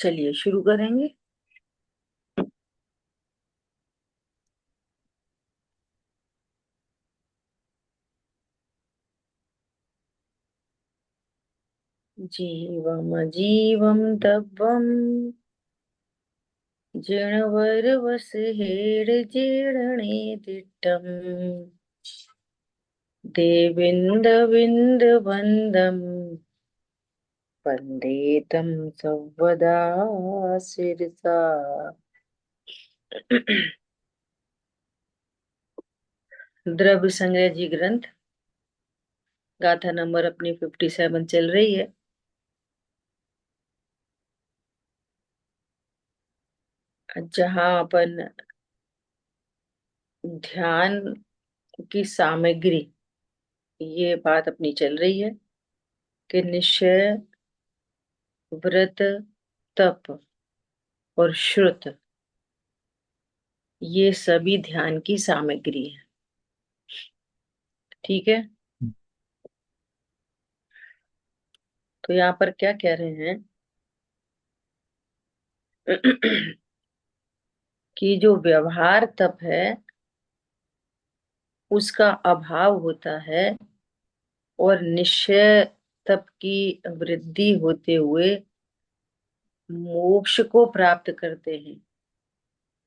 चलिए शुरू करेंगे। जीवम जीवम दब्बम जिणवरवसहेड जीर्णे दिट्टम् देविन्द विन्द वन्दम् वन्दे तं सर्वदा शिरसा। द्रव्य संग्रह जी ग्रंथ गाथा नंबर अपनी 57 चल रही है। जहां अपन ध्यान की सामग्री, ये बात अपनी चल रही है कि निश्चय, व्रत, तप और श्रुत, ये सभी ध्यान की सामग्री है। ठीक है। तो यहाँ पर क्या कह रहे हैं कि जो व्यवहार तप है उसका अभाव होता है और निश्चय तप की वृद्धि होते हुए मोक्ष को प्राप्त करते हैं।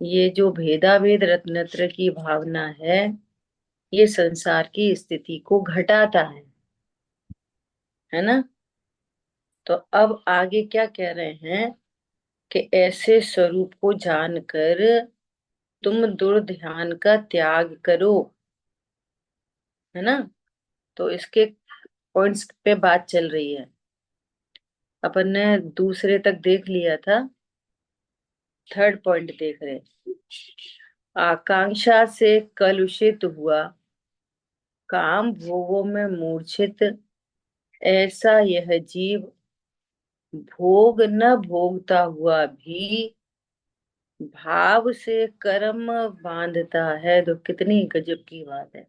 ये जो भेदाभेद रत्नत्र की भावना है, ये संसार की स्थिति को घटाता है ना। तो अब आगे क्या कह रहे हैं कि ऐसे स्वरूप को जानकर तुम दुर्ध्यान का त्याग करो, है ना। तो इसके पॉइंट्स पे बात चल रही है। अपन ने दूसरे तक देख लिया था, थर्ड पॉइंट देख रहे हैं। आकांक्षा से कलुषित हुआ, काम भोगों में मूर्छित, ऐसा यह जीव भोग न भोगता हुआ भी भाव से कर्म बांधता है। तो कितनी गजब की बात है।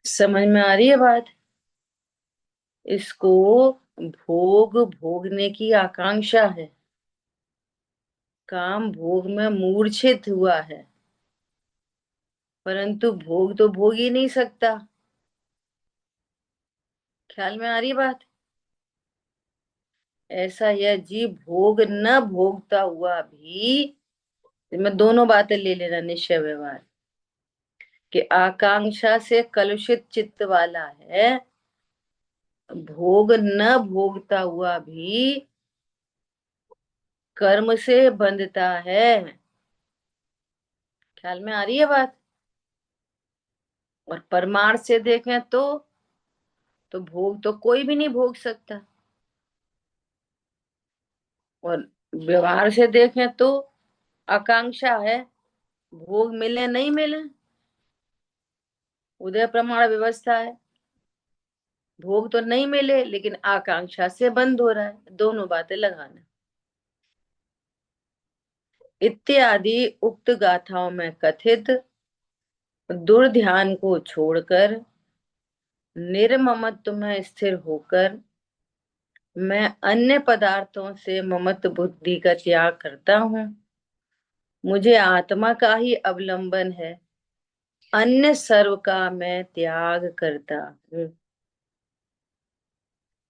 समझ में आ रही है बात। इसको भोग भोगने की आकांक्षा है, काम भोग में मूर्छित हुआ है, परंतु भोग तो भोग ही नहीं सकता। ख्याल में आ रही है बात। ऐसा यह जीव भोग न भोगता हुआ भी, मैं दोनों बातें ले लेना, निश्चय व्यवहार कि आकांक्षा से कलुषित चित्त वाला है, भोग न भोगता हुआ भी कर्म से बंधता है। ख्याल में आ रही है बात। और परमार्थ से देखें तो भोग तो कोई भी नहीं भोग सकता, और व्यवहार से देखें तो आकांक्षा है, भोग मिले नहीं मिले, उदय प्रमाण व्यवस्था है। भोग तो नहीं मिले लेकिन आकांक्षा से बंद हो रहा है। दोनों बातें लगाना इत्यादि उक्त गाथाओं में कथित दुर्ध्यान को छोड़कर निर्ममत्व में स्थिर होकर मैं अन्य पदार्थों से ममत्व बुद्धि का त्याग करता हूँ। मुझे आत्मा का ही अवलंबन है, अन्य सर्व का मैं त्याग करता हूँ।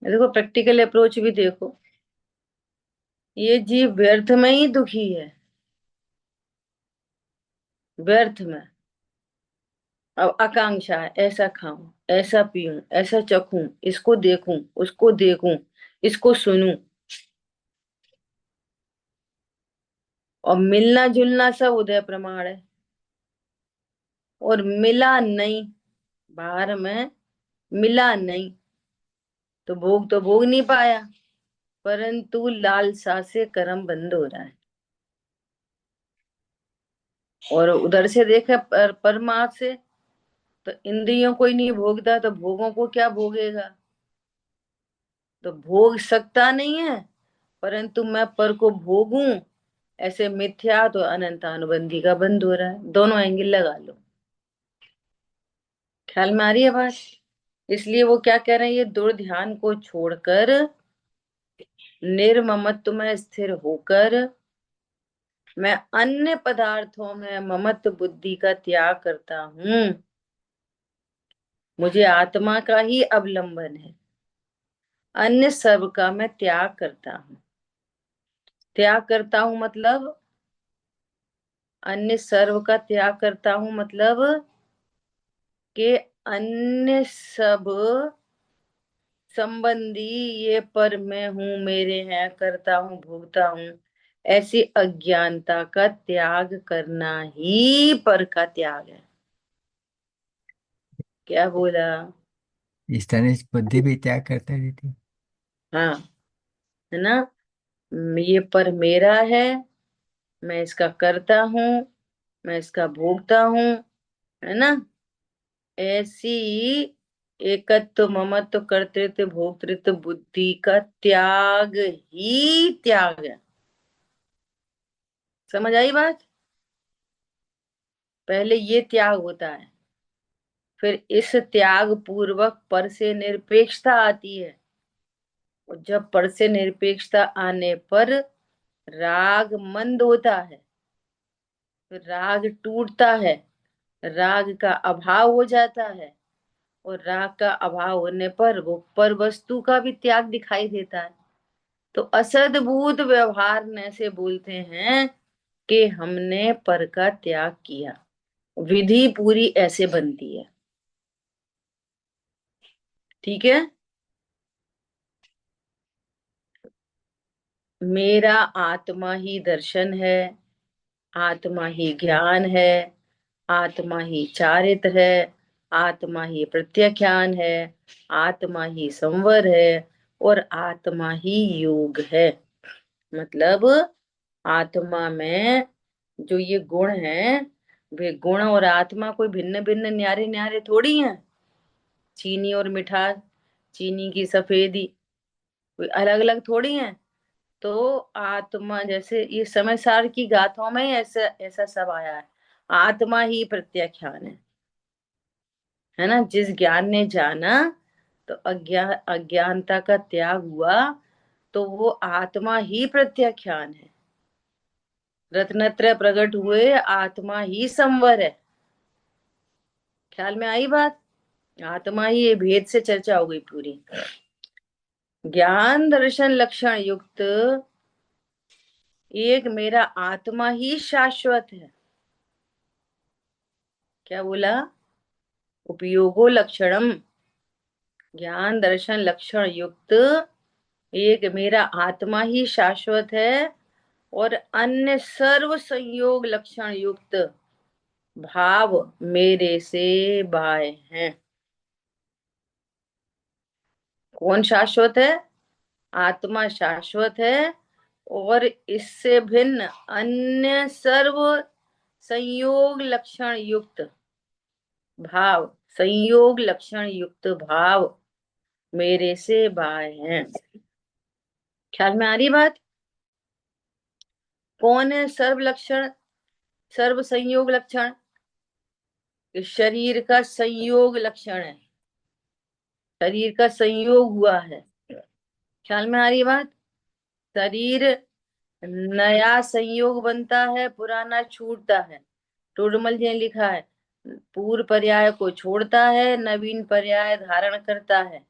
देखो प्रैक्टिकल अप्रोच भी देखो, ये जीव व्यर्थ में ही दुखी है, व्यर्थ में। अब आकांक्षा है, ऐसा खाऊं, ऐसा पीऊं, ऐसा चखूं, इसको देखूं, उसको देखूं, इसको सुनूं, और मिलना जुलना सब उदय प्रमाण है। और मिला नहीं, बाहर में मिला नहीं, तो भोग नहीं पाया, परंतु लालसा से कर्म बंद हो रहा है। और उधर से देखे परमार्थ से, तो इंद्रियों को ही नहीं भोगता तो भोगों को क्या भोगेगा। तो भोग सकता नहीं है, परंतु मैं पर को भोगूं, ऐसे मिथ्या तो अनंत अनुबंधी का बंद हो रहा है। दोनों एंगल लगा लो। ख्याल में आ रही है बात। इसलिए वो क्या कह रहे हैं, ये दुर्ध्यान को छोड़कर निर्ममत्व में स्थिर होकर मैं अन्य पदार्थों में ममत्व बुद्धि का त्याग करता हूँ। मुझे आत्मा का ही अवलंबन है, अन्य सब का मैं त्याग करता हूँ। त्याग करता हूँ मतलब अन्य सर्व का त्याग करता हूँ मतलब कि अन्य सब संबंधी ये पर मैं हूँ, मेरे हैं, करता हूँ, भोगता हूँ, ऐसी अज्ञानता का त्याग करना ही पर का त्याग है। क्या बोला? इस तरह से बुद्धि भी त्याग करता रहती। हाँ, है ना। ये पर मेरा है, मैं इसका करता हूँ, मैं इसका भोगता हूँ, है ना। ऐसी एकत्व ममत्व कर्तृत्व भोक्तृत्व बुद्धि का त्याग ही त्याग है। समझ आई बात? पहले ये त्याग होता है, फिर इस त्याग पूर्वक पर से निरपेक्षता आती है। और जब पर से निरपेक्षता आने पर राग मंद होता है, फिर राग टूटता है, राग का अभाव हो जाता है। और राग का अभाव होने पर वो पर वस्तु का भी त्याग दिखाई देता है। तो असद्भूत व्यवहार ने से बोलते हैं कि हमने पर का त्याग किया। विधि पूरी ऐसे बनती है। ठीक है। मेरा आत्मा ही दर्शन है, आत्मा ही ज्ञान है, आत्मा ही चारित्र है, आत्मा ही प्रत्याख्यान है, आत्मा ही संवर है, और आत्मा ही योग है। मतलब आत्मा में जो ये गुण है, वे गुण और आत्मा कोई भिन्न भिन्न न्यारे न्यारे थोड़ी हैं। चीनी और मिठास, चीनी की सफेदी कोई अलग अलग थोड़ी हैं। तो आत्मा जैसे ये समय सार की गाथाओं में ही ऐसा ऐसा सब आया है। आत्मा ही प्रत्याख्यान है ना। जिस ज्ञान ने जाना तो अज्ञानता का त्याग हुआ, तो वो आत्मा ही प्रत्याख्यान है। रत्नत्रय प्रकट हुए, आत्मा ही संवर है। ख्याल में आई बात? आत्मा ही ये भेद से चर्चा हो गई पूरी। ज्ञान दर्शन लक्षण युक्त एक मेरा आत्मा ही शाश्वत है। क्या बोला? उपयोगो लक्षणम, ज्ञान दर्शन लक्षण युक्त एक मेरा आत्मा ही शाश्वत है, और अन्य सर्व संयोग लक्षण युक्त भाव मेरे से बाय हैं। कौन शाश्वत है? आत्मा शाश्वत है, और इससे भिन्न अन्य सर्व संयोग लक्षण युक्त भाव, संयोग लक्षण युक्त भाव मेरे से बाय हैं। ख्याल में आ रही बात? कौन है सर्व लक्षण, सर्व संयोग लक्षण? इस शरीर का संयोग लक्षण है, शरीर का संयोग हुआ है। ख्याल में आ रही बात? शरीर नया संयोग बनता है, पुराना छूटता है। टोडमल जी ने लिखा है, पूर्व पर्याय को छोड़ता है, नवीन पर्याय धारण करता है।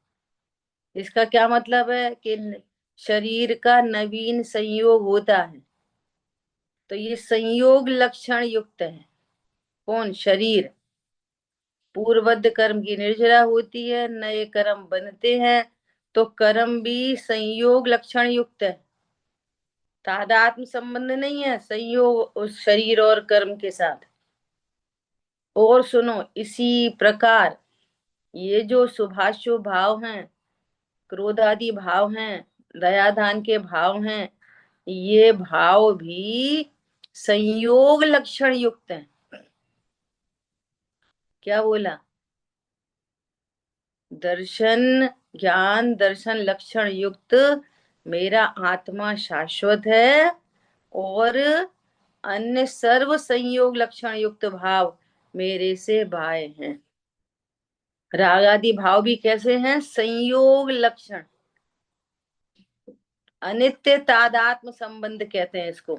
इसका क्या मतलब है कि शरीर का नवीन संयोग होता है, तो ये संयोग लक्षण युक्त है। कौन? शरीर। पूर्वबद्ध कर्म की निर्जरा होती है, नए कर्म बनते हैं, तो कर्म भी संयोग लक्षण युक्त है। तादात्म्य संबंध नहीं है संयोग उस शरीर और कर्म के साथ। और सुनो, इसी प्रकार ये जो शुभाशुभ भाव हैं, क्रोध आदि भाव हैं, दया दान के भाव हैं, ये भाव भी संयोग लक्षण युक्त हैं। क्या बोला? दर्शन, ज्ञान दर्शन लक्षण युक्त मेरा आत्मा शाश्वत है, और अन्य सर्व संयोग लक्षण युक्त भाव मेरे से बाय हैं। राग आदि भाव भी कैसे हैं? संयोग लक्षण। अनित्य तादात्म संबंध कहते हैं इसको।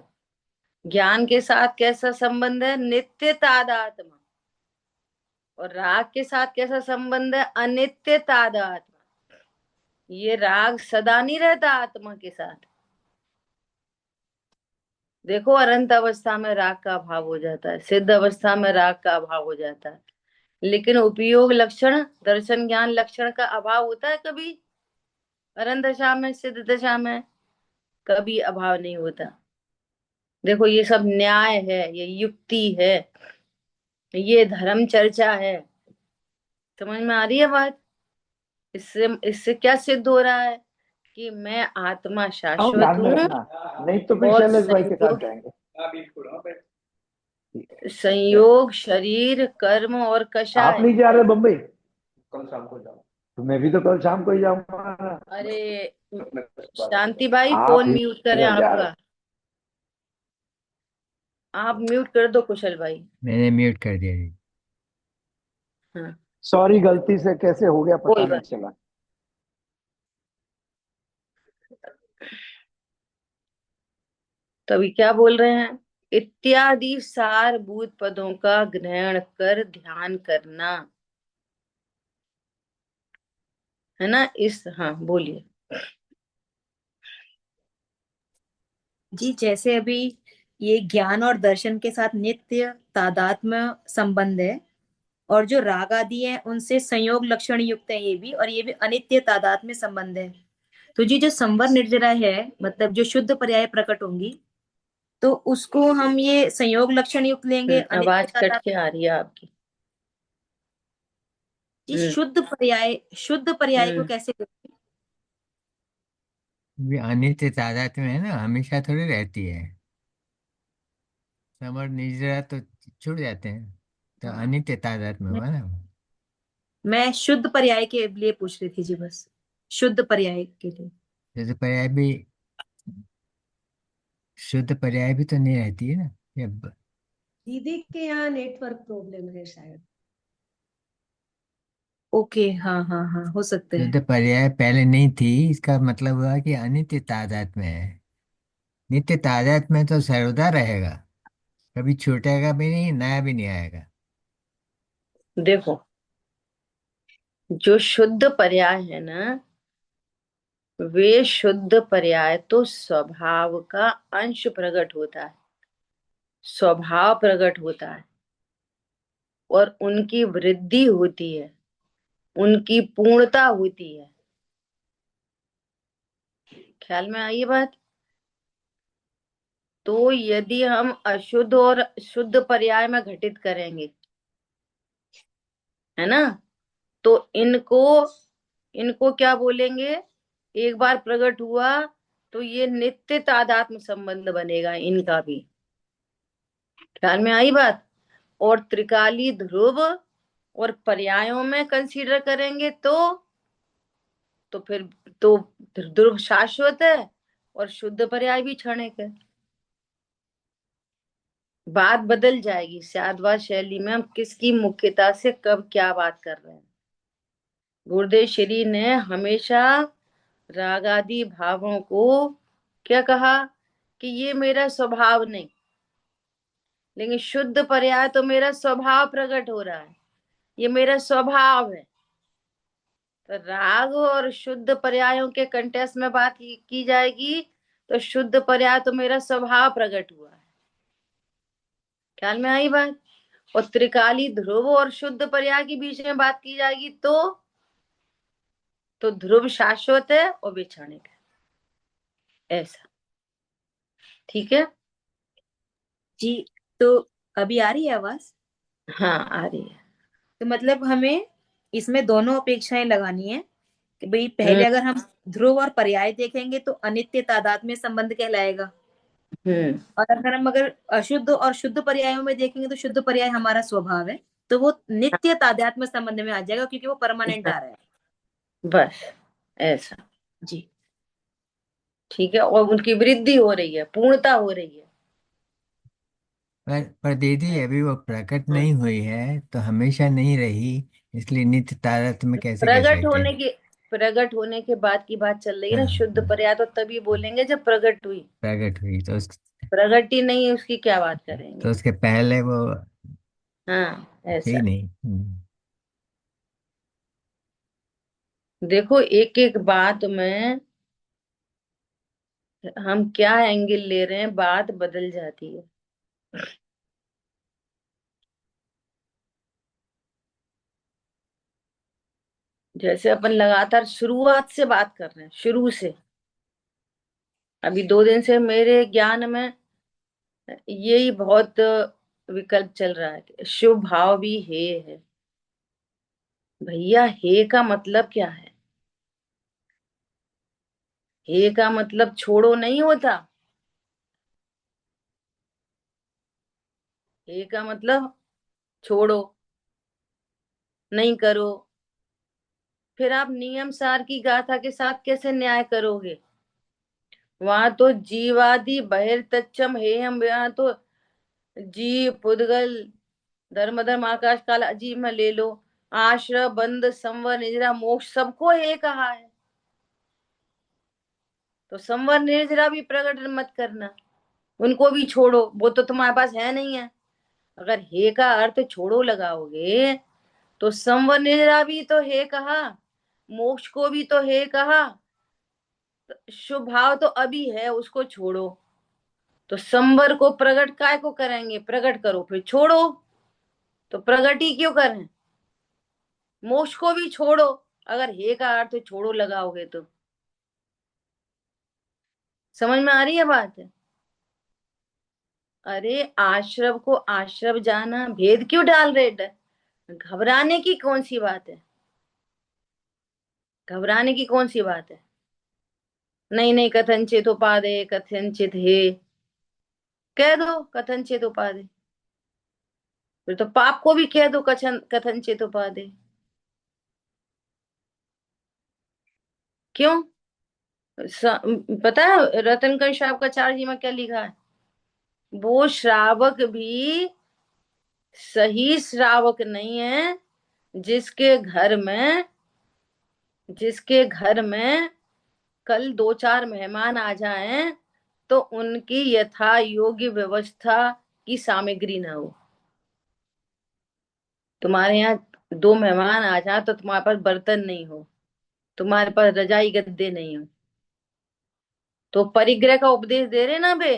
ज्ञान के साथ कैसा संबंध है? नित्य तादात्म। और राग के साथ कैसा संबंध है? अनित्य तादात्म। ये राग सदा नहीं रहता आत्मा के साथ। देखो, अनंत अवस्था में राग का अभाव हो जाता है, सिद्ध अवस्था में राग का अभाव हो जाता है, लेकिन उपयोग लक्षण, दर्शन ज्ञान लक्षण का अभाव होता है कभी? अनंत दशा में, सिद्ध दशा में कभी अभाव नहीं होता। देखो, ये सब न्याय है, ये युक्ति है, ये धर्म चर्चा है। समझ में आ रही है बात? इससे इससे क्या सिद्ध हो रहा है? कि मैं आत्मा और शाश्वत ध्यान में हूँ। रखना, नहीं तो फिर और शैलेश भाई के साथ संयोग, जाएंगे। संयोग शरीर कर्म और आप कषाय। नहीं जा रहे बम्बई? कल शाम को जाओ। तो मैं भी तो कल शाम को ही जाऊंगा ना। अरे, शांति भाई, आप फोन म्यूट करें इधर जा रहे आपका। आप म्यूट कर दो कुशल भाई। मैंने म्यूट कर दिया जी। हाँ, सॉरी, गलती से कैसे हो गया कोई पता नहीं बात। चला। तो अभी क्या बोल रहे हैं? इत्यादि सारभूत पदों का ग्रहण कर ध्यान करना, है ना? इस, हाँ बोलिए। जी, जैसे अभी ये ज्ञान और दर्शन के साथ नित्य तादात्म्य संबंध है, और जो राग आदि है उनसे संयोग लक्षण युक्त है ये भी, और ये भी अनित्य तादात्म्य संबंध है। तो जी जो संवर निर्जरा है, मतलब जो शुद्ध पर्याय प्रकट होंगी, तो उसको हम ये संयोग लक्षण युक्त लेंगे, अनित्य आवाज कट के तादात्म्य। आ रही है आपकी। जी, हम्म। शुद्ध पर्याय को हम्म। कैसे लेंगे? भी अनित्य तादाद में है ना, हमेशा थोड़ी रहती है। समर निजरा तो छूट जाते हैं, तो हाँ, अनित्य तादाद में मैं हुआ ना। मैं शुद्ध पर्याय के लिए पूछ रही थी जी, बस शुद्ध पर्याय के लिए। जैसे पर्याय भी, शुद्ध पर्याय भी तो नहीं रहती है ना। ये दीदी के यहाँ नेटवर्क प्रॉब्लम है शायद। ओके, हाँ हाँ हाँ, हो सकते हैं। शुद्ध पर्याय पहले नहीं थी, इसका मतलब हुआ कि अनित्य तादाद में है। नित्य तादाद में तो सर्वदा रहेगा, कभी छूटेगा भी नहीं, नया भी नहीं आएगा। देखो, जो शुद्ध पर्याय है ना, वे शुद्ध पर्याय तो स्वभाव का अंश प्रकट होता है, स्वभाव प्रकट होता है, और उनकी वृद्धि होती है, उनकी पूर्णता होती है। ख्याल में आई ये बात? तो यदि हम अशुद्ध और शुद्ध पर्याय में घटित करेंगे, है ना, तो इनको इनको क्या बोलेंगे? एक बार प्रकट हुआ तो ये नित्य तादात्म्य संबंध बनेगा इनका भी। ख्याल में आई बात? और त्रिकाली ध्रुव और पर्यायों में कंसीडर करेंगे तो फिर तो ध्रुव शाश्वत है और शुद्ध पर्याय भी क्षणिक है। बात बदल जाएगी शादवाद शैली में, हम किसकी मुख्यता से कब क्या बात कर रहे हैं। गुरुदेव श्री ने हमेशा राग आदि भावों को क्या कहा? कि ये मेरा स्वभाव नहीं, लेकिन शुद्ध पर्याय तो मेरा स्वभाव प्रकट हो रहा है, ये मेरा स्वभाव है। तो राग और शुद्ध पर्यायों के कंटेस्ट में बात की जाएगी, तो शुद्ध पर्याय तो मेरा स्वभाव प्रकट हुआ है। ख्याल में आई बात? और त्रिकाली ध्रुव और शुद्ध पर्याय के बीच में बात की जाएगी तो ध्रुव शाश्वत है और वे क्षणिक है, ऐसा। ठीक है? जी, तो अभी आ रही है आवाज? हाँ, आ रही है। तो मतलब हमें इसमें दोनों अपेक्षाएं लगानी है कि भाई हम्म। पहले अगर हम ध्रुव और पर्याय देखेंगे तो अनित्य तादात्म्य संबंध कहलाएगा, हम्म। और अगर अशुद्ध और शुद्ध पर्यायों में देखेंगे तो शुद्ध पर्याय हमारा स्वभाव है, तो वो नित्य तादात्म्य संबंध में आ जाएगा, क्योंकि वो परमानेंट आ रहा है। बस ऐसा। जी। ठीक है, और उनकी वृद्धि हो रही है, पूर्णता हो रही है। पर दीदी अभी वो प्रकट हाँ। नहीं हुई है तो हमेशा नहीं रही, इसलिए नित्य तादात्म्य में कैसे कह प्रकट सकते होने हैं। की प्रकट होने के बाद की बात चल रही है ना। हाँ, शुद्ध हाँ, पर्याय तो तभी बोलेंगे जब प्रकट हुई। प्रकट हुई प्रकट ही नहीं है उसकी क्या बात तो करेंगे। उसके पहले वो हाँ ही ऐसा। नहीं। देखो एक एक बात में हम क्या एंगल ले रहे हैं, बात बदल जाती है। जैसे अपन लगातार शुरुआत से बात कर रहे हैं, शुरू से। अभी 2 दिन से मेरे ज्ञान में यही बहुत विकल्प चल रहा है कि शुभ भाव भी है। भैया हे का मतलब क्या है? हे का मतलब छोड़ो नहीं होता। हे का मतलब छोड़ो, नहीं करो। फिर आप नियम सार की गाथा के साथ कैसे न्याय करोगे? वहां तो जीवादि बहिर्तच्छम हे हम, यहाँ तो जीव पुद्गल धर्म धर्म आकाश काल अजीब में ले लो, आश्रय बंध संवर निजरा मोक्ष सबको हे कहा है। तो संवर निर्जरा भी प्रकट मत करना, उनको भी छोड़ो, वो तो तुम्हारे पास है नहीं है। अगर हे का अर्थ छोड़ो लगाओगे तो संवर निर्जरा भी तो हे कहा, मोक्ष को भी तो हे कहा। तो शुभ भाव तो अभी है, उसको छोड़ो। तो संवर को प्रकट काय को करेंगे? प्रकट करो फिर छोड़ो। तो प्रकट ही क्यों करें? मोक्ष को भी छोड़ो। अगर हे का अर्थ छोड़ो लगाओगे तो समझ में आ रही है बात? अरे आश्रव को आश्रव जाना, भेद क्यों डाल रहे? घबराने की कौन सी बात है? घबराने की कौन सी बात है? नहीं नहीं, कथनचित उपादेय कथनचित हे, कह दो कथनचित उपादेय। फिर तो पाप को भी कह दो कथनचित उपादेय। क्यों? पता है रतनकण श्रावकाचार्य जी में क्या लिखा है? वो श्रावक भी सही श्रावक नहीं है जिसके घर में, जिसके घर में कल 2-4 मेहमान आ जाएं तो उनकी यथा योग्य व्यवस्था की सामग्री ना हो। तुम्हारे यहाँ 2 मेहमान आ जाए तो तुम्हारे पास बर्तन नहीं हो, तुम्हारे पास रजाई गद्दे नहीं हो, तो परिग्रह का उपदेश दे रहे ना बे,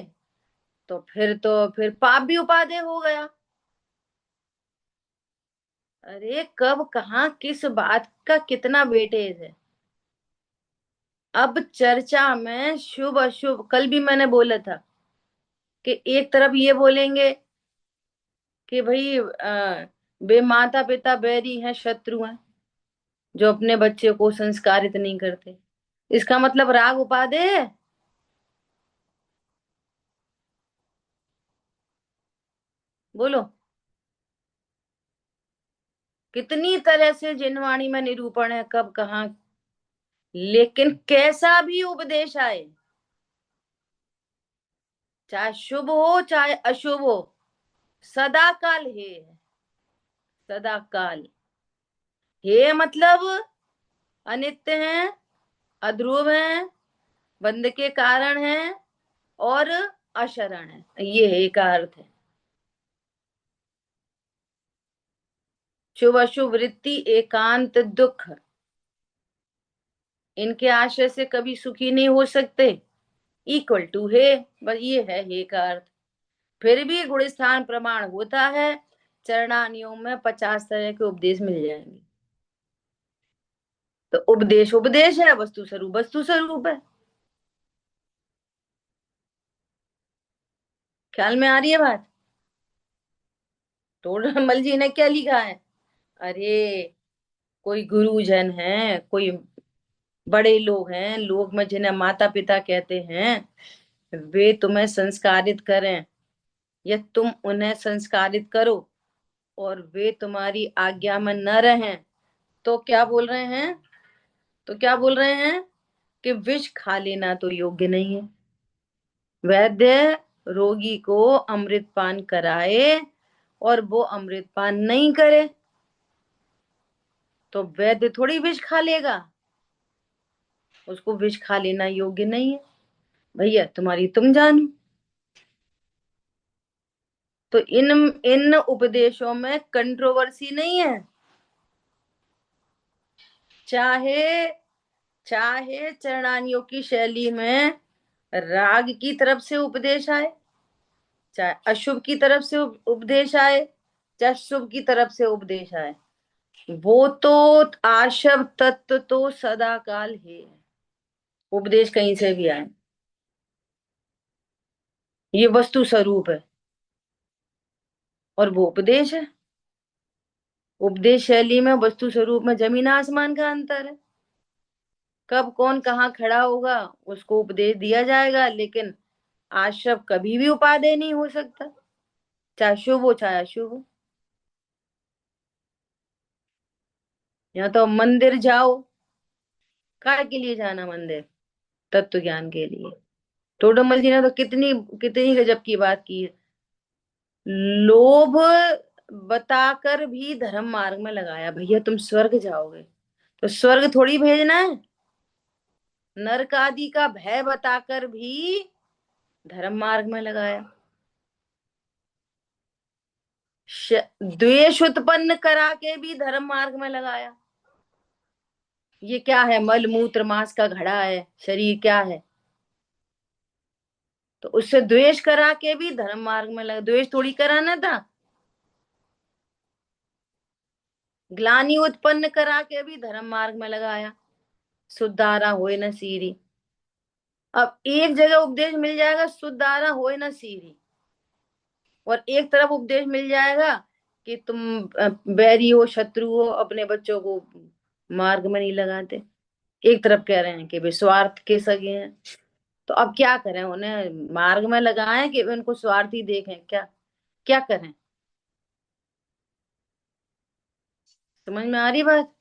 तो फिर पाप भी उपादेय हो गया। अरे कब कहाँ किस बात का कितना वेटेज है। अब चर्चा में शुभ अशुभ, कल भी मैंने बोला था कि एक तरफ ये बोलेंगे कि भाई बे माता पिता बैरी हैं, शत्रु हैं, जो अपने बच्चे को संस्कारित नहीं करते, इसका मतलब राग उपादेय है। बोलो। कितनी तरह से जिनवाणी में निरूपण है कब कहाँ, लेकिन कैसा भी उपदेश आए, चाहे शुभ हो चाहे अशुभ हो, सदा काल हे है। सदा काल हे मतलब अनित्य है, अध्रुव है, बंध के कारण है और अशरण है, ये हे का अर्थ है। शुभ अशुभ वृत्ति एकांत दुख, इनके आश्रय से कभी सुखी नहीं हो सकते, इक्वल टू है। बस ये है हे का अर्थ। फिर भी गुण स्थान प्रमाण होता है, चरणानियों में 50 तरह के उपदेश मिल जाएंगे। तो उपदेश उपदेश है, वस्तु स्वरूप है। ख्याल में आ रही है बात? टोडरमल जी ने क्या लिखा है? अरे कोई गुरुजन है, कोई बड़े लोग हैं, लोग में जिन्हें माता पिता कहते हैं, वे तुम्हें संस्कारित करें या तुम उन्हें संस्कारित करो और वे तुम्हारी आज्ञा में न रहें, तो क्या बोल रहे हैं? तो क्या बोल रहे हैं कि विष खा लेना तो योग्य नहीं है। वैद्य रोगी को अमृत पान कराए और वो अमृत पान नहीं करे तो वैद्य थोड़ी विष खा लेगा। उसको विष खा लेना योग्य नहीं है। भैया तुम्हारी तुम जानो। तो इन इन उपदेशों में कंट्रोवर्सी नहीं है। चाहे चाहे चरणानियों की शैली में राग की तरफ से उपदेश आए, चाहे अशुभ की तरफ से उपदेश आए, चाहे शुभ की तरफ से उपदेश आए, वो तो आशव तत्व तो सदा काल है। उपदेश कहीं से भी आए, ये वस्तु स्वरूप है और वो उपदेश है। उपदेश शैली में वस्तु स्वरूप में जमीन आसमान का अंतर है। कब कौन कहाँ खड़ा होगा उसको उपदेश दिया जाएगा, लेकिन आश्रव कभी भी उपादेय नहीं हो सकता, चाहे शुभ हो चाहे अशुभ हो। या तो मंदिर जाओ, काय के लिए जाना मंदिर? तत्व ज्ञान के लिए। टोडरमल जी ने तो कितनी कितनी गजब की बात की है। लोभ बताकर भी धर्म मार्ग में लगाया। भैया तुम स्वर्ग जाओगे तो स्वर्ग थोड़ी भेजना है। नरक आदि का भय बताकर भी धर्म मार्ग में लगाया। द्वेष उत्पन्न करा के भी धर्म मार्ग में लगाया। ये क्या है? मल मूत्र मांस का घड़ा है शरीर, क्या है? तो उससे द्वेष करा के भी धर्म मार्ग में लगा। द्वेष थोड़ी कराना था। ग्लानि उत्पन्न करा के भी धर्म मार्ग में लगाया। सुधारा होए न सीरी। अब एक जगह उपदेश मिल जाएगा सुधारा होए न सीरी, और एक तरफ उपदेश मिल जाएगा कि तुम बैरी हो, शत्रु हो, अपने बच्चों को मार्ग में नहीं लगाते। एक तरफ कह रहे हैं कि वे स्वार्थ के सगे हैं। तो अब क्या करें? उन्हें मार्ग में लगाएं कि उनको स्वार्थी देखें? क्या क्या करें? समझ में आ रही बात?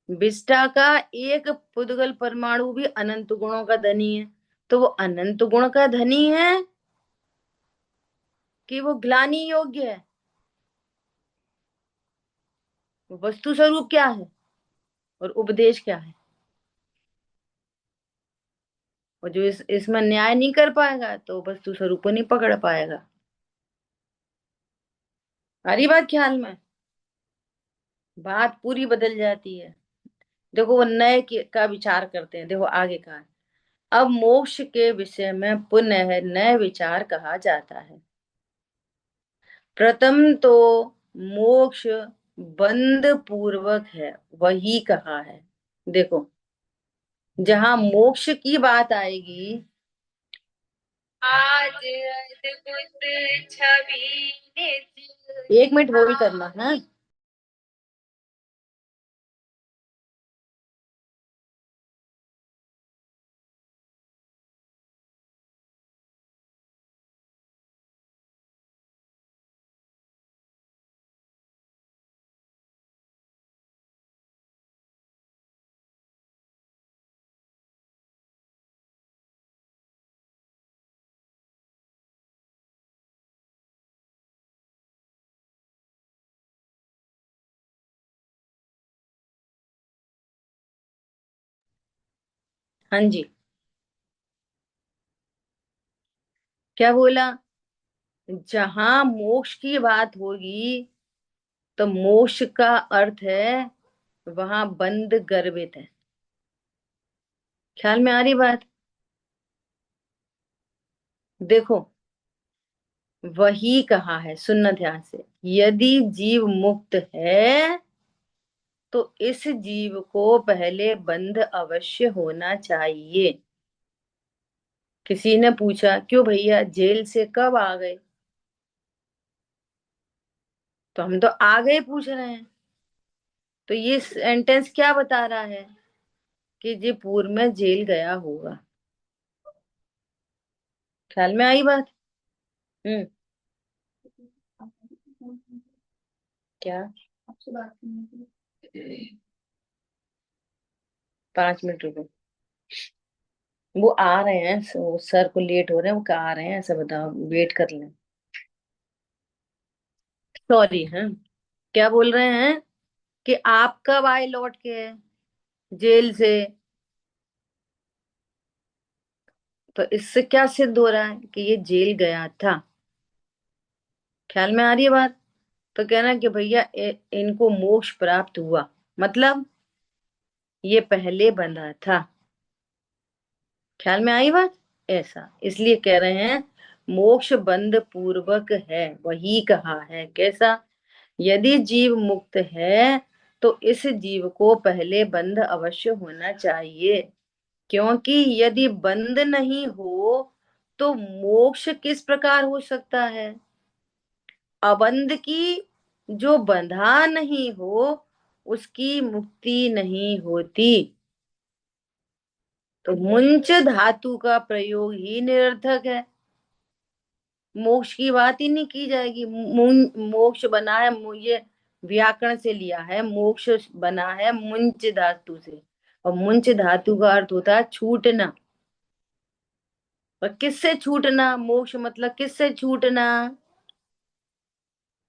विष्टा का एक पुद्गल परमाणु भी अनंत गुणों का धनी है। तो वो अनंत गुण का धनी है कि वो ग्लानि योग्य है? वो वस्तु स्वरूप क्या है और उपदेश क्या है? और जो इसमें न्याय नहीं कर पाएगा तो वस्तु स्वरूप को नहीं पकड़ पाएगा। आ रही बात ख्याल में? बात पूरी बदल जाती है। देखो वो नए का विचार करते हैं। देखो आगे का है, अब मोक्ष के विषय में पुनः नए विचार कहा जाता है। प्रथम तो मोक्ष बंध पूर्वक है, वही कहा है। देखो जहां मोक्ष की बात आएगी, आज अद्भुत छवि निज, 1 मिनट होल्ड करना है। हाँ जी, क्या बोला? जहां मोक्ष की बात होगी तो मोक्ष का अर्थ है वहां बंध गर्भित है। ख्याल में आ रही बात? देखो वही कहा है, सुनना ध्यान से। यदि जीव मुक्त है तो इस जीव को पहले बंध अवश्य होना चाहिए। किसी ने पूछा क्यों भैया जेल से कब आ गए? तो हम तो आ गए पूछ रहे हैं। तो ये सेंटेंस क्या बता रहा है? कि ये पूर्व में जेल गया होगा। ख्याल में आई बात? हम्म। क्या? आपसे बात करने के लिए 5 मिनट रुको। वो आ रहे हैं, सर को लेट हो रहे हैं, वो आ रहे हैं, ऐसा बताओ, वेट कर लें। सॉरी हैं। क्या बोल रहे हैं कि आप कब आए लौट के जेल से? तो इससे क्या सिद्ध हो रहा है कि ये जेल गया था। ख्याल में आ रही है बात। तो कहना कि भैया इनको मोक्ष प्राप्त हुआ, मतलब ये पहले बंधा था। ख्याल में आई बात। ऐसा इसलिए कह रहे हैं मोक्ष बंध पूर्वक है, वही कहा है। कैसा? यदि जीव मुक्त है तो इस जीव को पहले बंध अवश्य होना चाहिए, क्योंकि यदि बंध नहीं हो तो मोक्ष किस प्रकार हो सकता है। अबंध की, जो बंधा नहीं हो उसकी मुक्ति नहीं होती। तो मुंच धातु का प्रयोग ही निरर्थक है, मोक्ष की बात ही नहीं की जाएगी। मोक्ष बना है, ये व्याकरण से लिया है, मोक्ष बना है मुंच धातु से, और मुंच धातु का अर्थ होता है छूटना। और किससे छूटना? मोक्ष मतलब किससे छूटना?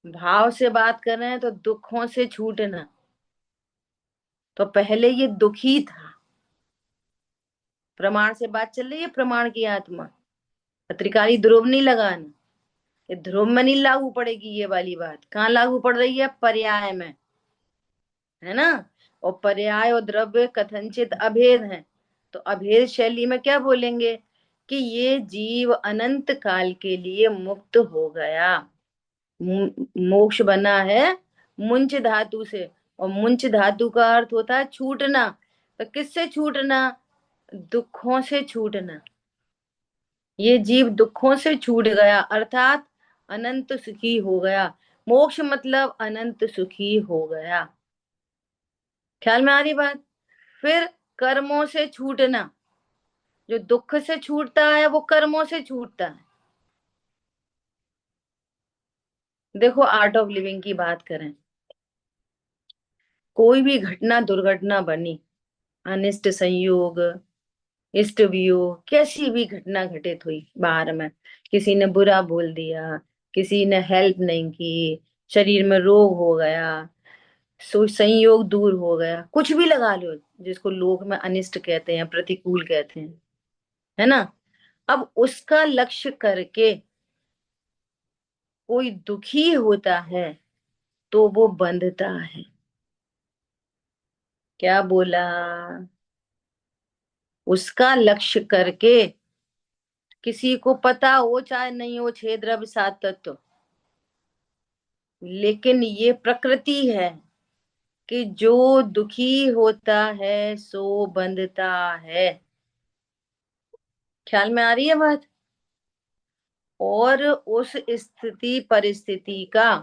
भाव से बात कर रहे हैं तो दुखों से छूटना। तो पहले ये दुखी था, प्रमाण से बात चल रही है, प्रमाण की आत्मा। पत्रिकारी ध्रुव नहीं लगाना, ये ध्रुव में नहीं लागू पड़ेगी ये वाली बात। कहाँ लागू पड़ रही है? पर्याय में, है ना। और पर्याय और द्रव्य कथनचित अभेद है, तो अभेद शैली में क्या बोलेंगे कि ये जीव अनंत काल के लिए मुक्त हो गया। मोक्ष बना है मुंच धातु से, और मुंच धातु का अर्थ होता है छूटना। तो किससे छूटना? दुखों से छूटना। ये जीव दुखों से छूट गया, अर्थात अनंत सुखी हो गया। मोक्ष मतलब अनंत सुखी हो गया। ख्याल में आ रही बात। फिर कर्मों से छूटना, जो दुख से छूटता है वो कर्मों से छूटता है। देखो आर्ट ऑफ लिविंग की बात करें, कोई भी घटना दुर्घटना बनी, अनिष्ट संयोग, इष्ट वियोग, कैसी भी घटना घटित हुई बाहर में, किसी ने बुरा बोल दिया, किसी ने हेल्प नहीं की, शरीर में रोग हो गया, सो संयोग दूर हो गया, कुछ भी लगा लो, जिसको लोक में अनिष्ट कहते हैं, प्रतिकूल कहते हैं, है ना। अब उसका लक्ष्य करके कोई दुखी होता है तो वो बंधता है। क्या बोला? उसका लक्ष्य करके, किसी को पता हो चाहे नहीं हो, छह द्रव्य सात तत्व, लेकिन ये प्रकृति है कि जो दुखी होता है सो बंधता है। ख्याल में आ रही है बात। और उस स्थिति परिस्थिति का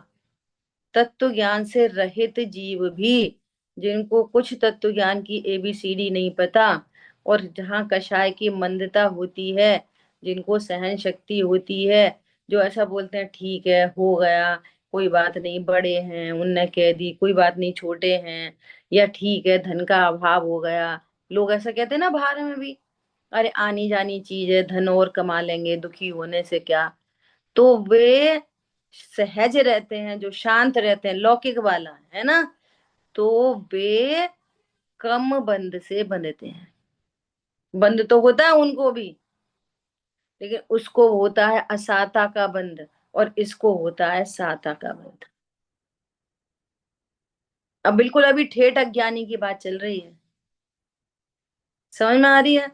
तत्व ज्ञान से रहित जीव भी, जिनको कुछ तत्व ज्ञान की एबीसीडी नहीं पता, और जहाँ कषाय की मंदता होती है, जिनको सहन शक्ति होती है, जो ऐसा बोलते हैं ठीक है हो गया, कोई बात नहीं, बड़े हैं उनने कह दी, कोई बात नहीं, छोटे हैं, या ठीक है धन का अभाव हो गया। लोग ऐसा कहते हैं ना बाहर में भी, अरे आनी जानी चीज है, धन और कमा लेंगे, दुखी होने से क्या। तो वे सहज रहते हैं, जो शांत रहते हैं, लौकिक वाला है ना, तो वे कम बंध से बंधते हैं। बंध तो होता है उनको भी, लेकिन उसको होता है असाता का बंध, और इसको होता है साता का बंध। अब बिल्कुल अभी ठेठ अज्ञानी की बात चल रही है, समझ में आ रही है।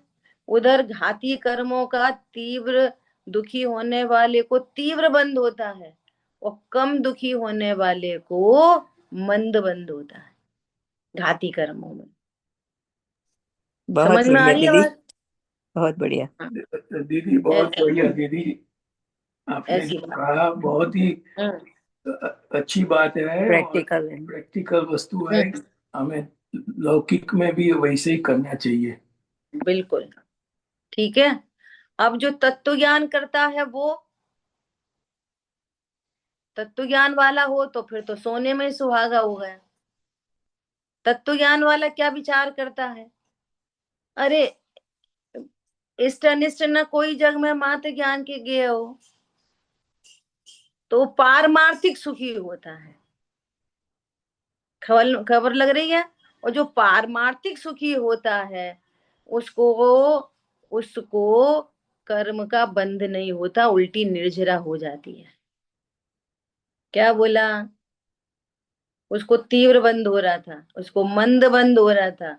उधर घाती कर्मों का तीव्र दुखी होने वाले को तीव्र बंध होता है, और कम दुखी होने वाले को मंद बंध होता है घाती कर्मों में। बहुत समझ में आ बढ़िया रही है दीदी, बात। बहुत बढ़िया। हाँ, दीदी बहुत ऐसी बढ़िया दीदी, आपने ऐसी जो बात। कहा बहुत ही हम्म, अच्छी बात है, और प्रैक्टिकल है। प्रैक्टिकल वस्तु है। हम्म, हमें लौकिक में भी वैसे ही करना चाहिए। बिल्कुल ठीक है। अब जो तत्व ज्ञान करता है वो तत्व ज्ञान वाला हो तो फिर तो सोने में सुहागा हो गया। तत्व ज्ञान वाला क्या विचार करता है? अरे इष्ट अनिष्ट न कोई जग में मात ज्ञान के गे हो, तो पारमार्थिक सुखी होता है। खबर खबर लग रही है। और जो पारमार्थिक सुखी होता है उसको उसको कर्म का बंध नहीं होता, उल्टी निर्जरा हो जाती है। क्या बोला? उसको तीव्र बंध हो रहा था, उसको मंद बंध हो रहा था,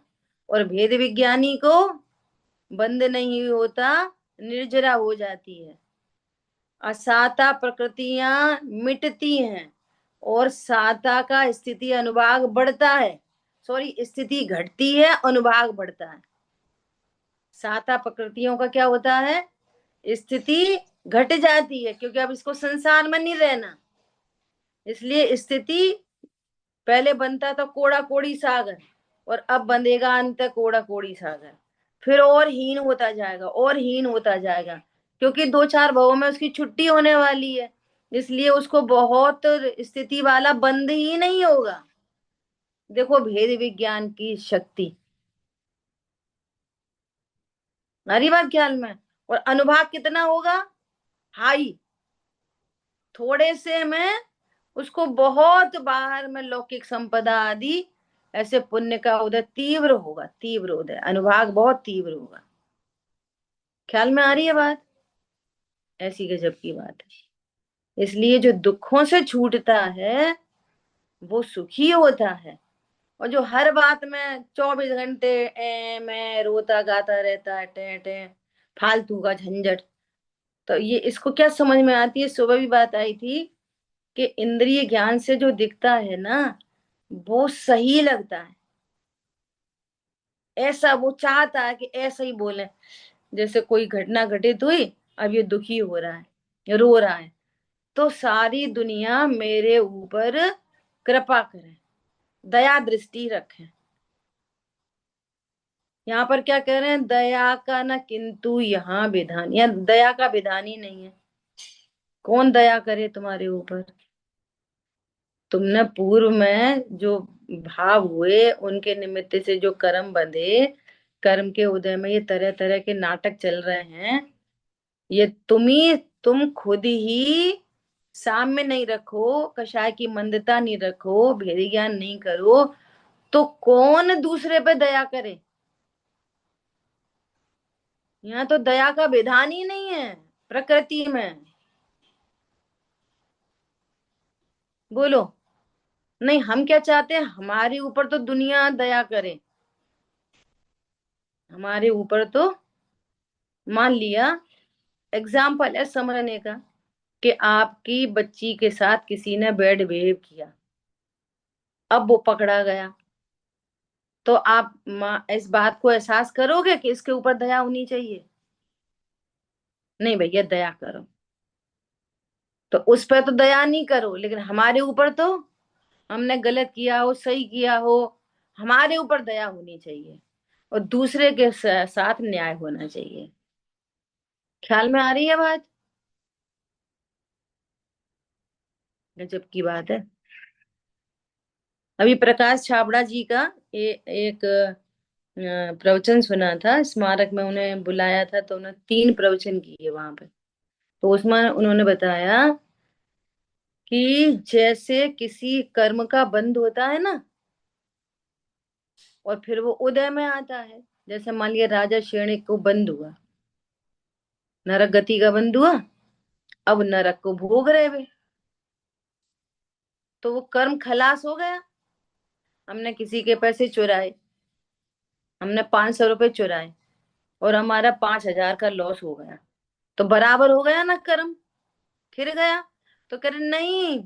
और भेद विज्ञानी को बंध नहीं होता, निर्जरा हो जाती है। असाता प्रकृतियां मिटती हैं और साता का स्थिति अनुभाग बढ़ता है। सॉरी, स्थिति घटती है, अनुभाग बढ़ता है। साता प्रकृतियों का क्या होता है? स्थिति घट जाती है, क्योंकि अब इसको संसार में नहीं रहना, इसलिए स्थिति पहले बनता था कोड़ा कोड़ी सागर, और अब बंधेगा अंत कोड़ा कोड़ी सागर। फिर और हीन होता जाएगा, और हीन होता जाएगा, क्योंकि 2-4 भवों में उसकी छुट्टी होने वाली है, इसलिए उसको बहुत स्थिति वाला बंध ही नहीं होगा। देखो भेद विज्ञान की शक्ति, हमारी बात ख्याल में। और अनुभाग कितना होगा? हाई। थोड़े से में उसको बहुत बाहर में लौकिक संपदा आदि, ऐसे पुण्य का उदय तीव्र होगा, तीव्र उदय, अनुभाग बहुत तीव्र होगा। ख्याल में आ रही है बात? ऐसी गजब की बात है। इसलिए जो दुखों से छूटता है वो सुखी होता है, और जो हर बात में 24 घंटे मैं रोता गाता रहता है, टे टे फालतू का झंझट, तो ये इसको क्या समझ में आती है? सुबह भी बात आई थी कि इंद्रिय ज्ञान से जो दिखता है ना, वो सही लगता है, ऐसा वो चाहता है कि ऐसा ही बोले। जैसे कोई घटना घटित हुई, अब ये दुखी हो रहा है, रो रहा है, तो सारी दुनिया मेरे ऊपर कृपा करे, दया दृष्टि रखे। यहाँ पर क्या कह रहे हैं? दया का ना किंतु यहाँ विधान, या दया का विधान ही नहीं है। कौन दया करे तुम्हारे ऊपर? तुमने पूर्व में जो भाव हुए, उनके निमित्त से जो कर्म बंधे, कर्म के उदय में ये तरह तरह के नाटक चल रहे हैं, ये तुम खुद ही साम्य नहीं रखो, कषाय की मंदता नहीं रखो, भेद ज्ञान नहीं करो, तो कौन दूसरे पे दया करे? यहाँ तो दया का विधान ही नहीं है प्रकृति में। बोलो। नहीं, हम क्या चाहते हैं? हमारे ऊपर तो दुनिया दया करे, हमारे ऊपर तो, मान लिया एग्जाम्पल है समझने का, कि आपकी बच्ची के साथ किसी ने बैड बिहेव किया, अब वो पकड़ा गया, तो आप इस बात को एहसास करोगे कि इसके ऊपर दया होनी चाहिए? नहीं भैया, दया करो, तो उस पर तो दया नहीं करो, लेकिन हमारे ऊपर तो, हमने गलत किया हो सही किया हो, हमारे ऊपर दया होनी चाहिए, और दूसरे के साथ न्याय होना चाहिए। ख्याल में आ रही है बात? गजब की बात है। अभी प्रकाश छाबड़ा जी का एक प्रवचन सुना था, स्मारक में उन्हें बुलाया था, तो उन्होंने 3 प्रवचन किए वहां पे। तो उसमें उन्होंने बताया कि जैसे किसी कर्म का बंध होता है ना, और फिर वो उदय में आता है। जैसे मान लिया राजा श्रेणिक को बंध हुआ, नरक गति का बंध हुआ, अब नरक को भोग रहे वे, तो वो कर्म खलास हो गया। हमने किसी के पैसे चुराए, हमने 500 रुपए चुराए, और हमारा 5,000 का लॉस हो गया, तो बराबर हो गया ना कर्म, फिर गया। तो कह रहे नहीं,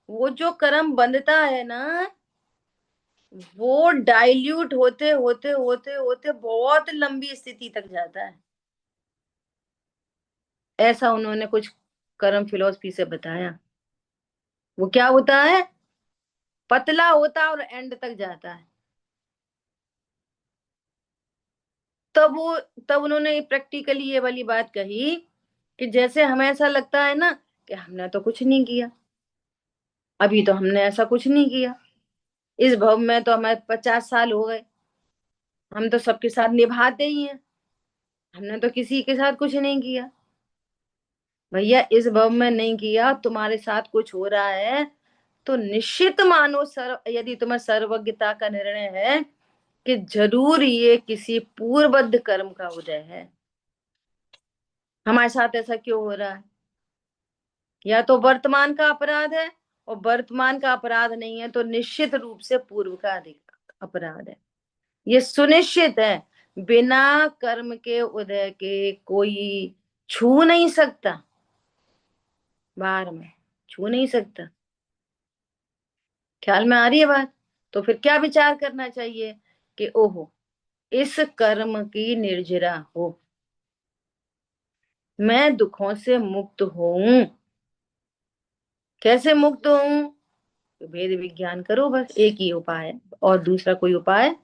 वो जो कर्म बंधता है ना, वो डाइल्यूट होते होते होते होते बहुत लंबी स्थिति तक जाता है। ऐसा उन्होंने कुछ कर्म फिलोसफी से बताया। वो क्या होता है? पतला होता है और एंड तक जाता है। तब उन्होंने प्रैक्टिकली ये वाली बात कही कि जैसे हमें ऐसा लगता है ना कि हमने तो कुछ नहीं किया, अभी तो हमने ऐसा कुछ नहीं किया, इस भव में तो हमें 50 साल हो गए, हम तो सबके साथ निभाते ही हैं, हमने तो किसी के साथ कुछ नहीं किया। भैया, इस भव में नहीं किया, तुम्हारे साथ कुछ हो रहा है, तो निश्चित मानो यदि तुम्हें सर्वज्ञता का निर्णय है कि जरूर ये किसी पूर्वबद्ध कर्म का उदय है। हमारे साथ ऐसा क्यों हो रहा है? या तो वर्तमान का अपराध है, और वर्तमान का अपराध नहीं है तो निश्चित रूप से पूर्व का अधिक अपराध है। ये सुनिश्चित है, बिना कर्म के उदय के कोई छू नहीं सकता, बाहर में छू नहीं सकता। ख्याल में आ रही है बात? तो फिर क्या विचार करना चाहिए कि ओहो, इस कर्म की निर्जरा हो, मैं दुखों से मुक्त हूं। कैसे मुक्त हूं? तो भेद विज्ञान करो, बस एक ही उपाय है, और दूसरा कोई उपाय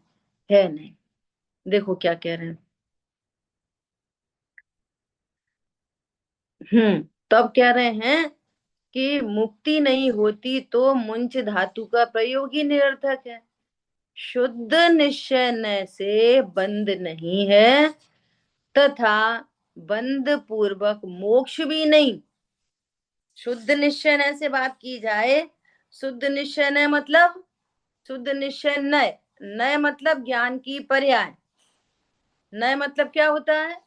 है नहीं। देखो क्या कह रहे हैं। तब कह रहे हैं कि मुक्ति नहीं होती तो मुंच धातु का प्रयोग ही निरर्थक है। शुद्ध निश्चय से बंध नहीं है, तथा बंध पूर्वक मोक्ष भी नहीं। शुद्ध निश्चय से बात की जाए, शुद्ध निश्चय मतलब शुद्ध निश्चय नय, नय मतलब ज्ञान की पर्याय। नय मतलब क्या होता है?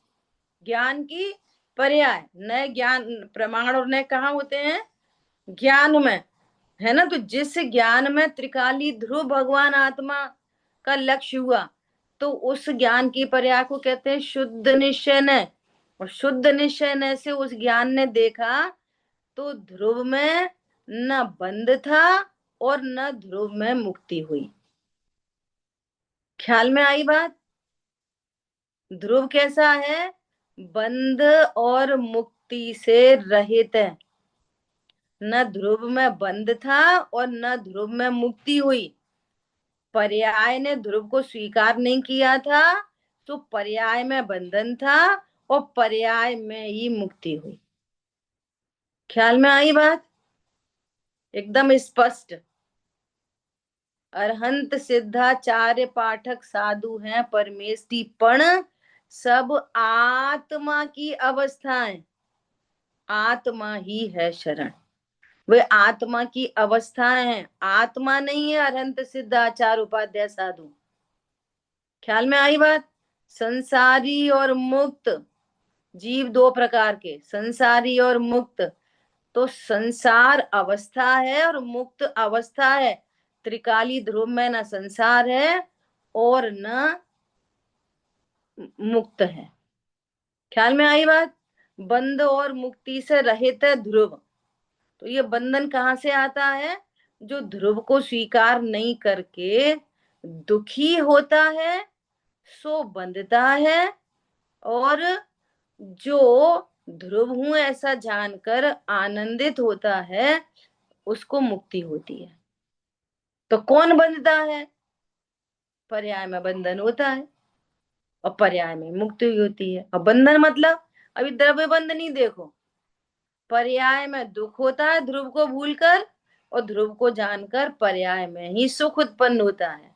ज्ञान की पर्याय। नय ज्ञान, प्रमाण और नय कहाँ होते हैं? ज्ञान में, है ना? तो जिस ज्ञान में त्रिकाली ध्रुव भगवान आत्मा का लक्ष्य हुआ, तो उस ज्ञान की पर्याय को कहते हैं शुद्ध निश्चय। और शुद्ध निश्चय से उस ज्ञान ने देखा तो ध्रुव में न बंध था और न ध्रुव में मुक्ति हुई। ख्याल में आई बात? ध्रुव कैसा है? बंध और मुक्ति से रहित है। न ध्रुव में बंध था और न ध्रुव में मुक्ति हुई। पर्याय ने ध्रुव को स्वीकार नहीं किया था, तो पर्याय में बंधन था और पर्याय में ही मुक्ति हुई। ख्याल में आई बात? एकदम स्पष्ट। अरहंत सिद्धाचार्य पाठक साधु हैं परमेष्टि पण, सब आत्मा की अवस्थाएं, आत्मा ही है शरण। वे आत्मा की अवस्थाएं हैं, आत्मा नहीं है अरहंत सिद्धाचार्य उपाध्याय साधु। ख्याल में आई बात? संसारी और मुक्त जीव दो प्रकार के, संसारी और मुक्त। तो संसार अवस्था है और मुक्त अवस्था है। त्रिकाली ध्रुव में न संसार है और न मुक्त है। ख्याल में आई बात? बंध और मुक्ति से रहित है ध्रुव। तो ये बंधन कहां से आता है? जो ध्रुव को स्वीकार नहीं करके दुखी होता है सो बंधता है, और जो ध्रुव हूं ऐसा जानकर आनंदित होता है उसको मुक्ति होती है। तो कौन बंधता है? पर्याय में बंधन होता है और पर्याय में मुक्ति होती है। और बंधन मतलब अभी द्रव्य बंधन ही देखो, पर्याय में दुख होता है ध्रुव को भूलकर, और ध्रुव को जानकर पर्याय में ही सुख उत्पन्न होता है।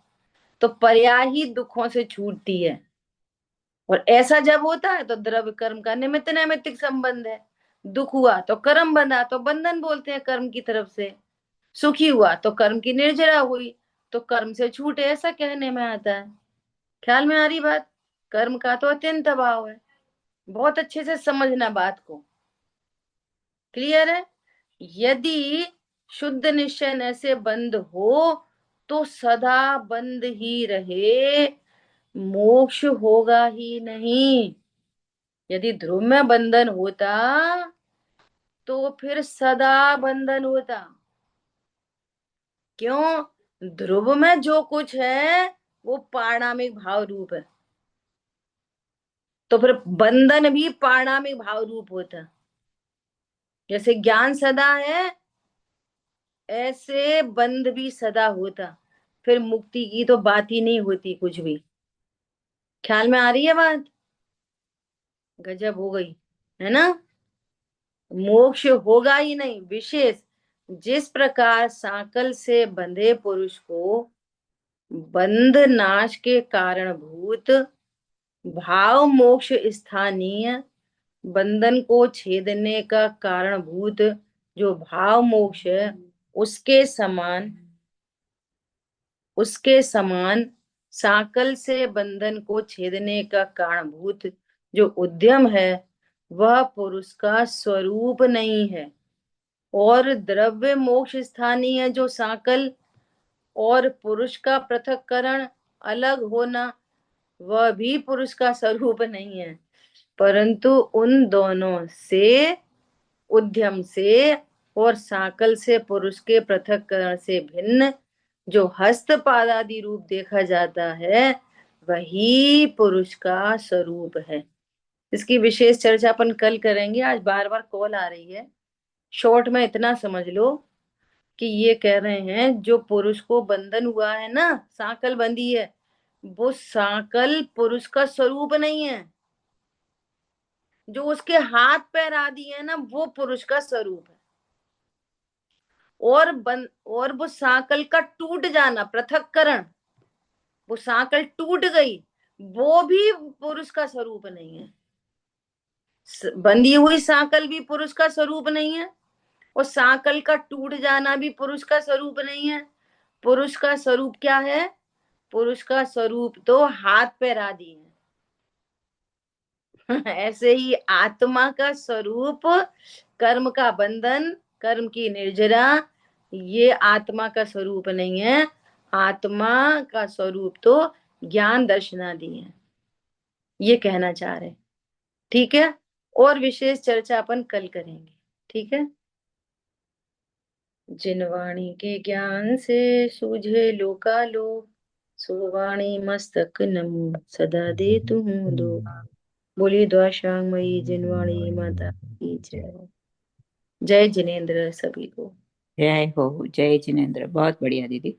तो पर्याय ही दुखों से छूटती है। और ऐसा जब होता है तो द्रव्य कर्म का निमित्त नैमित्तिक संबंध है। दुख हुआ तो कर्म बंधा, तो बंधन बोलते हैं कर्म की तरफ से। सुखी हुआ तो कर्म की निर्जरा हुई, तो कर्म से छूटे, ऐसा कहने में आता है। ख्याल में आ रही बात? कर्म का तो अत्यंत अभाव है। बहुत अच्छे से समझना बात को। क्लियर है? यदि शुद्ध निश्चय से बंद हो तो सदा बंद ही रहे, मोक्ष होगा ही नहीं। यदि ध्रुव में बंधन होता तो फिर सदा बंधन होता। क्यों? ध्रुव में जो कुछ है वो पारणामिक भाव रूप है, तो फिर बंधन भी पारणामिक भाव रूप होता। जैसे ज्ञान सदा है, ऐसे बंध भी सदा होता, फिर मुक्ति की तो बात ही नहीं होती कुछ भी। ख्याल में आ रही है बात? गजब हो गई, है ना? मोक्ष होगा ही नहीं। विशेष जिस प्रकार सांकल से बंधे पुरुष को बंध नाश के कारणभूत भाव मोक्ष स्थानीय, बंधन को छेदने का कारणभूत जो भाव मोक्ष है, उसके समान सांकल से बंधन को छेदने का कारणभूत जो उद्यम है, वह पुरुष का स्वरूप नहीं है। और द्रव्य मोक्ष स्थानीय है जो साकल और पुरुष का पृथक्करण अलग होना, वह भी पुरुष का स्वरूप नहीं है, परंतु उन दोनों से, उद्यम से और साकल से पुरुष के पृथक्करण से भिन्न जो हस्त पादादि रूप देखा जाता है, वही पुरुष का स्वरूप है। इसकी विशेष चर्चा अपन कल करेंगे। आज बार बार कॉल आ रही है। शॉर्ट में इतना समझ लो कि ये कह रहे हैं जो पुरुष को बंधन हुआ है ना, साकल बंधी है, वो साकल पुरुष का स्वरूप नहीं है। जो उसके हाथ पैर आदि है ना, वो पुरुष का स्वरूप है। और वो साकल का टूट जाना, पृथक्करण, वो साकल टूट गई, वो भी पुरुष का स्वरूप नहीं है। बंधी हुई साकल भी पुरुष का स्वरूप नहीं है, और साकल का टूट जाना भी पुरुष का स्वरूप नहीं है। पुरुष का स्वरूप क्या है? पुरुष का स्वरूप तो हाथ पैर आदि है। ऐसे ही आत्मा का स्वरूप कर्म का बंधन, कर्म की निर्जरा, ये आत्मा का स्वरूप नहीं है। आत्मा का स्वरूप तो ज्ञान दर्शनादि है, ये कहना चाह रहे। ठीक है, और विशेष चर्चा अपन कल करेंगे। ठीक है। जिन वाणी के ज्ञान से सूझे लोकालोक, सो वाणी मस्तक नमो सदा दे तुम दो। बोलिए द्वाशांगमयी जिनवाणी माता की जय। जय जिनेन्द्र सभी को। जय हो, जय जिनेन्द्र। बहुत बढ़िया दीदी।